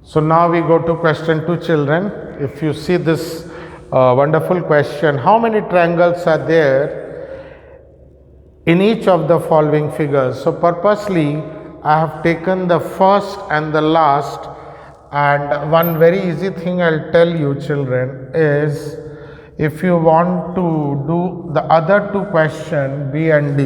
So now we go to question 2, children. If you see this wonderful question, how many triangles are there in each of the following figures? So purposely I have taken the first and the last, and one very easy thing I'll tell you, children, is if you want to do the other two questions, B and D,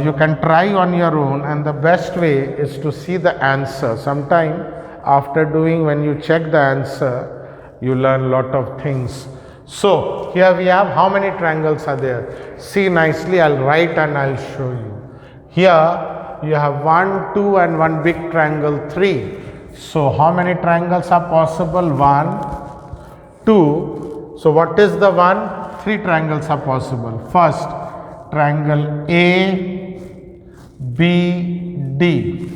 you can try on your own, and the best way is to see the answer. Sometime after doing, when you check the answer, you learn a lot of things. So here we have how many triangles are there. See nicely, I'll write and I'll show you. Here you have 1, 2 and one big triangle 3. So how many triangles are possible? 1, 2. So what is the one? 3 triangles are possible. First, triangle A, B, D.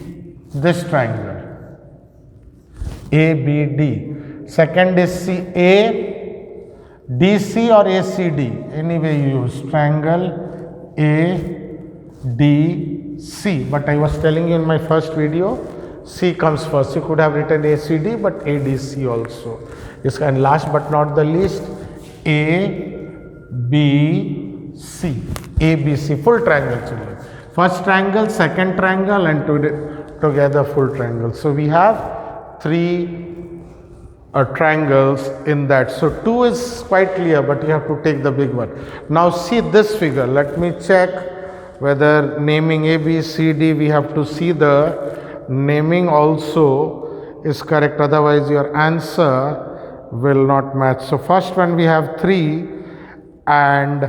This triangle A, B, D. Second is C, A, D, C or A, C, D. Anyway you use triangle A, D, C. But I was telling you in my first video, C comes first. You could have written A, C, D, but A, D, C also. And last but not the least, A, B, C. A, B, C. Full triangle, children. First triangle, second triangle, and together full triangle. So we have 3 triangles in that. So 2 is quite clear, but you have to take the big one. Now see this figure. Let me check whether naming A, B, C, D, we have to see the naming also is correct. Otherwise your answer will not match. So first one we have 3, and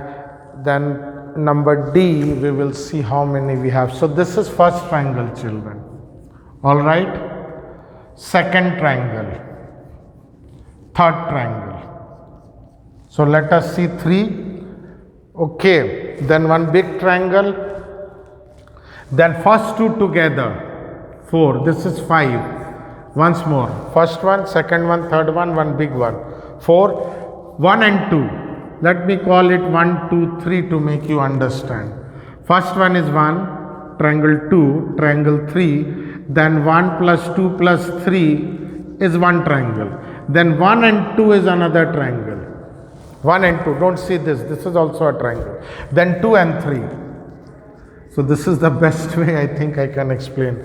then number D we will see how many we have. So this is first triangle, children. All right. Second triangle, third triangle. So let us see 3. Okay, then one big triangle, then first 2 together 4. This is 5. Once more, first one, second one, third one big one, 4. 1 and 2. Let me call it 1, 2, 3 to make you understand. First one is 1, triangle 2, triangle 3, then 1 plus 2 plus 3 is one triangle. Then 1 and 2 is another triangle. 1 and 2, don't see this, this is also a triangle. Then 2 and 3. So this is the best way I think I can explain.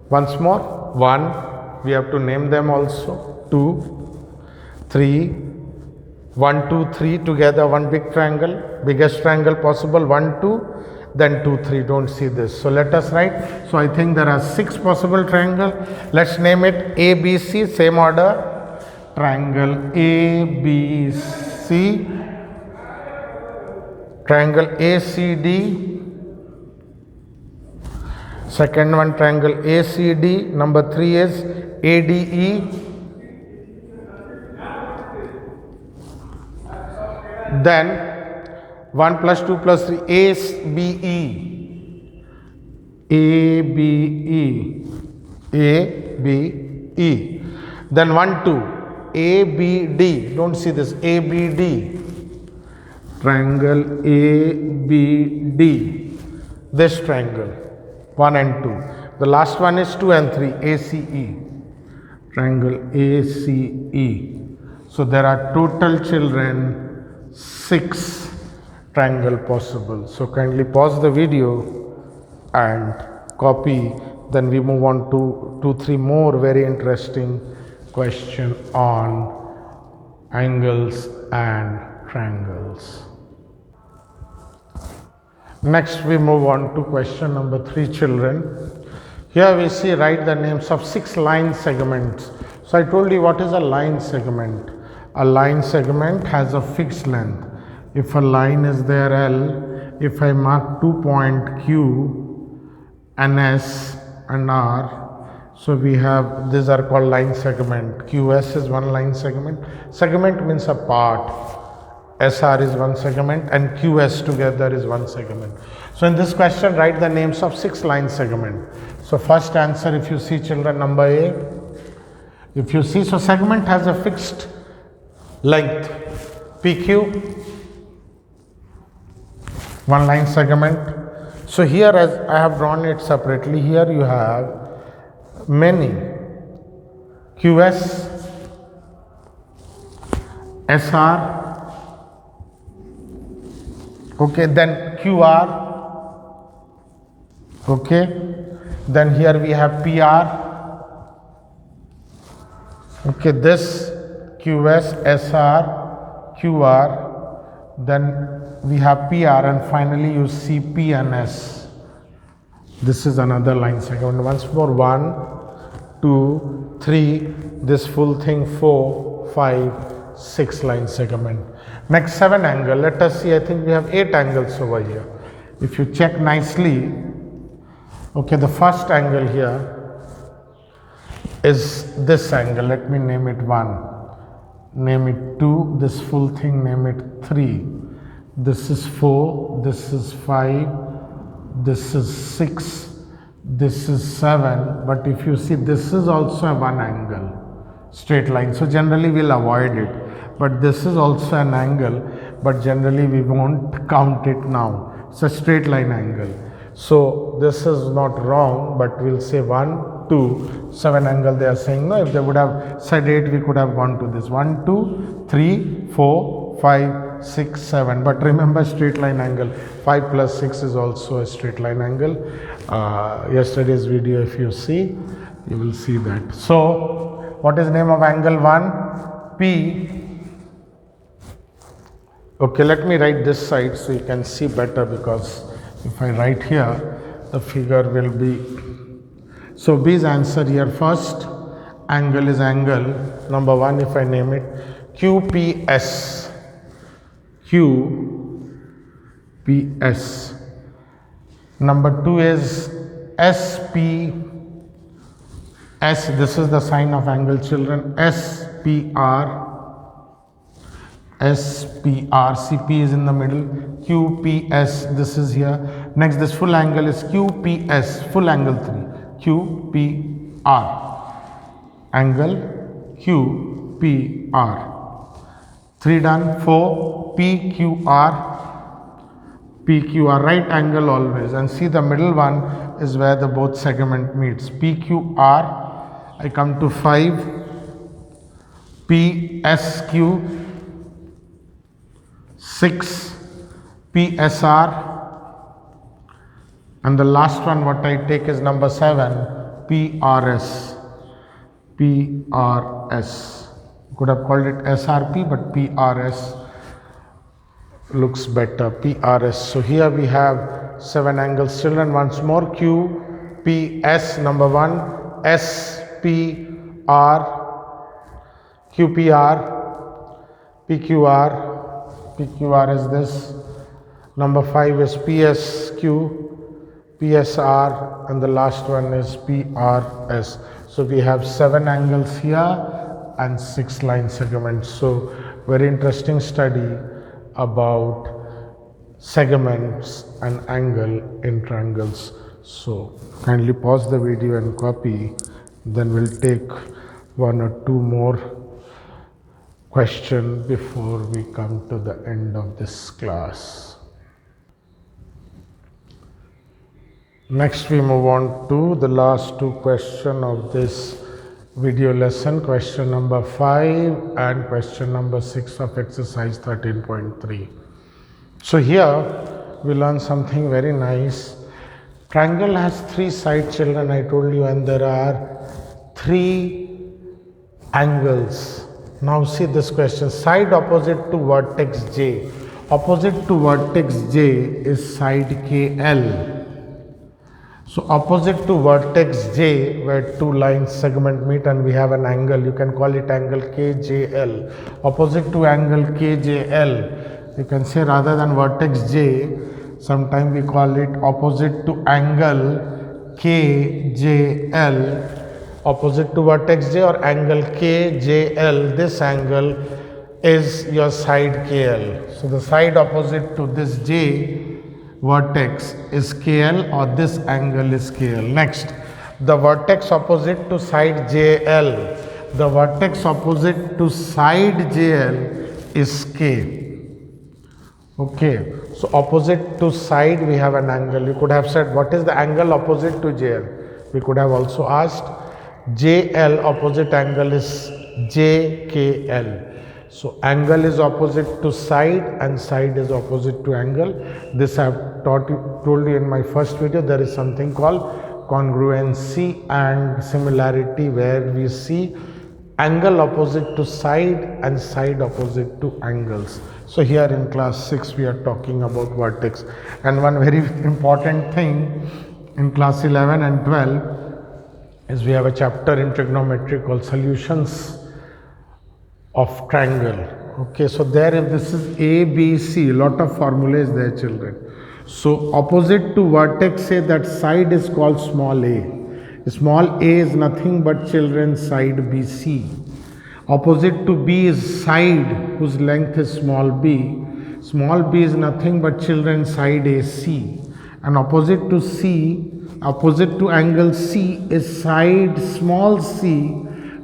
Once more, 1, we have to name them also, 2, 3, 1, 2, 3 together, one big triangle, biggest triangle possible, 1, 2, then 2, 3, don't see this. So let us write. So I think there are 6 possible triangle. Let's name it A, B, C, same order. Triangle A, B, C, triangle A, C, D. Second one, triangle ACD. Number 3 is ADE. Then 1 plus 2 plus 3 ABE. ABE. ABE. Then 1, 2 ABD. Don't see this, ABD. Triangle ABD. This triangle 1 and 2. The last one is 2 and 3 ACE. Triangle ACE. So there are total, children, 6 triangle possible. So kindly pause the video and copy. Then we move on to 2, 3 more very interesting question on angles and triangles. Next we move on to question number 3, children. Here we see write the names of 6 line segments. So I told you what is a line segment. A line segment has a fixed length. If a line is there L, if I mark 2 point Q and S and R, so we have, these are called line segment. QS is one line segment. Segment means a part. SR is one segment and QS together is one segment. So in this question, write the names of 6 line segment. So first answer, if you see, children, number A. If you see, so segment has a fixed length, PQ, one line segment. So here, as I have drawn it separately, here you have many QS, SR, okay, then QR, okay, then here we have PR, okay, this QS, SR, QR, then we have PR, and finally you see P and S. This is another line segment. Once more, 1, 2, 3, this full thing, 4, 5, 6 line segment. Next 7 angle. Let us see. I think we have 8 angles over here. If you check nicely, okay, the first angle here is this angle. Let me name it 1. Name it 2. This full thing, name it 3. This is 4. This is 5. This is 6. This is 7. But if you see, this is also a 1 angle, straight line. So generally we'll avoid it. But this is also an angle, but generally we won't count it now. It's a straight line angle. So this is not wrong, but we'll say 1, 2, 7 angle. They are saying no. If they would have said 8, we could have gone to this 1, 2, 3, 4, 5, 6, 7. But remember, straight line angle. 5 plus 6 is also a straight line angle. Yesterday's video, if you see, you will see that. So what is name of angle 1? P. Okay, let me write this side so you can see better, because if I write here, the figure will be. So B's answer here, first angle is angle number 1, if I name it QPS. QPS. Number 2 is SPS. This is the sign of angle, children. SPR. SPR, CP is in the middle, QPS, this is here. Next, this full angle is QPS, full angle 3, QPR, angle QPR. 3 done. 4, PQR, right angle always. And see, the middle one is where the both segment meets. PQR, I come to 5, PSQ, 6, PSR, and the last one what I take is number 7, PRS. PRS. Could have called it SRP, but PRS looks better. PRS. So here we have 7 angles. Children, once more, QPS, number 1, SPR, QPR, PQR. PQR is this. Number 5 is PSQ, PSR, and the last one is PRS. So we have 7 angles here and 6 line segments. So very interesting study about segments and angle in triangles. So kindly pause the video and copy. Then we'll take 1 or 2 more question before we come to the end of this class. Next we move on to the last 2 questions of this video lesson, question number 5 and question number 6 of exercise 13.3. So here we learn something very nice. Triangle has 3 sides, children, I told you, and there are 3 angles. Now see this question, side opposite to vertex J. Opposite to vertex J is side KL. So opposite to vertex J, where 2 lines segment meet and we have an angle, you can call it angle KJL. Opposite to angle KJL, you can say rather than vertex J, sometimes we call it opposite to angle KJL. Opposite to vertex J or angle KJL, this angle is your side KL. So the side opposite to this J vertex is KL, or this angle is KL. Next, the vertex opposite to side JL. The vertex opposite to side JL is K. Okay, so opposite to side we have an angle. You could have said what is the angle opposite to JL? We could have also asked. JL, opposite angle is JKL. So angle is opposite to side and side is opposite to angle. This I have told you in my first video. There is something called congruency and similarity, where we see angle opposite to side and side opposite to angles. So here in class 6 we are talking about vertex. And one very important thing in class 11 and 12 is we have a chapter in trigonometry called solutions of triangle. Okay, so there, if this is A, B, C, lot of formulas there, children. So opposite to vertex, say that side is called small a. Small a is nothing but, children, side BC. Opposite to B is side whose length is small b. Small b is nothing but, children, side AC. And opposite to C, opposite to angle C is side small c,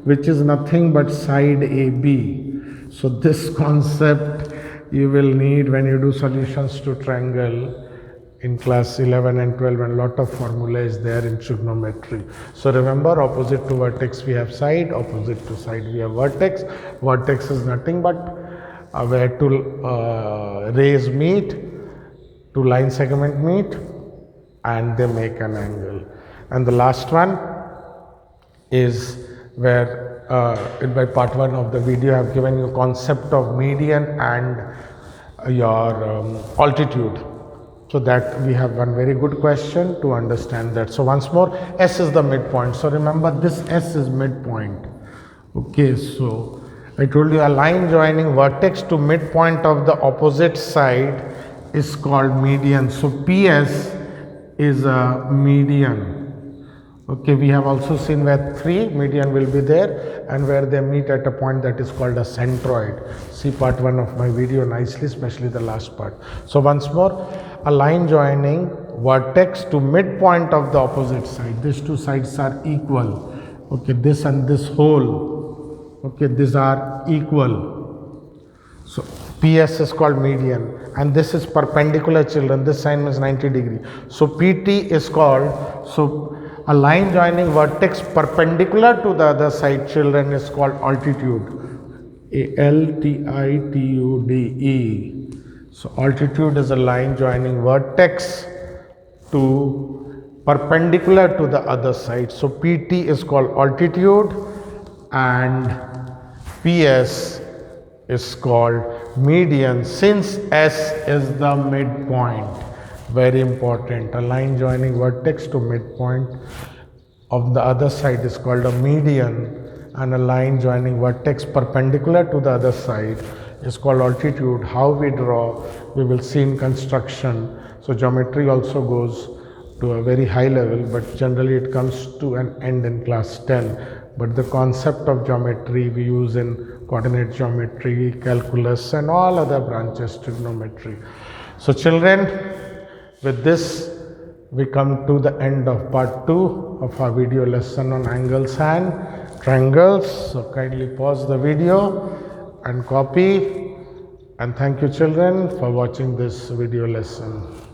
which is nothing but side AB. So this concept you will need when you do solutions to triangle in class 11 and 12, and lot of formula is there in trigonometry. So remember, opposite to vertex we have side, opposite to side we have vertex. Vertex is nothing but where two rays meet, two line segment meet, and they make an angle. And the last one is where in my part 1 of the video I have given you concept of median and your altitude, so that we have one very good question to understand that. So once more, S is the midpoint. So remember, this S is midpoint. Okay, so I told you a line joining vertex to midpoint of the opposite side is called median. So PS is a median. Okay, we have also seen where 3 median will be there and where they meet at a point that is called a centroid. See part 1 of my video nicely, especially the last part. So once more, a line joining vertex to midpoint of the opposite side. These two sides are equal. Okay, this and this whole. Okay, these are equal. So PS is called median, and this is perpendicular, children. This sign is 90 degree. So PT is called, so a line joining vertex perpendicular to the other side, children, is called altitude. ALTITUDE. So altitude is a line joining vertex to perpendicular to the other side. So PT is called altitude and PS is called median, since S is the midpoint. Very important. A line joining vertex to midpoint of the other side is called a median, and a line joining vertex perpendicular to the other side is called altitude. How we draw, we will see in construction. So geometry also goes to a very high level, but generally it comes to an end in class 10. But the concept of geometry we use in coordinate geometry, calculus, and all other branches, trigonometry. So children, with this we come to the end of part 2 of our video lesson on angles and triangles. So kindly pause the video and copy, and thank you, children, for watching this video lesson.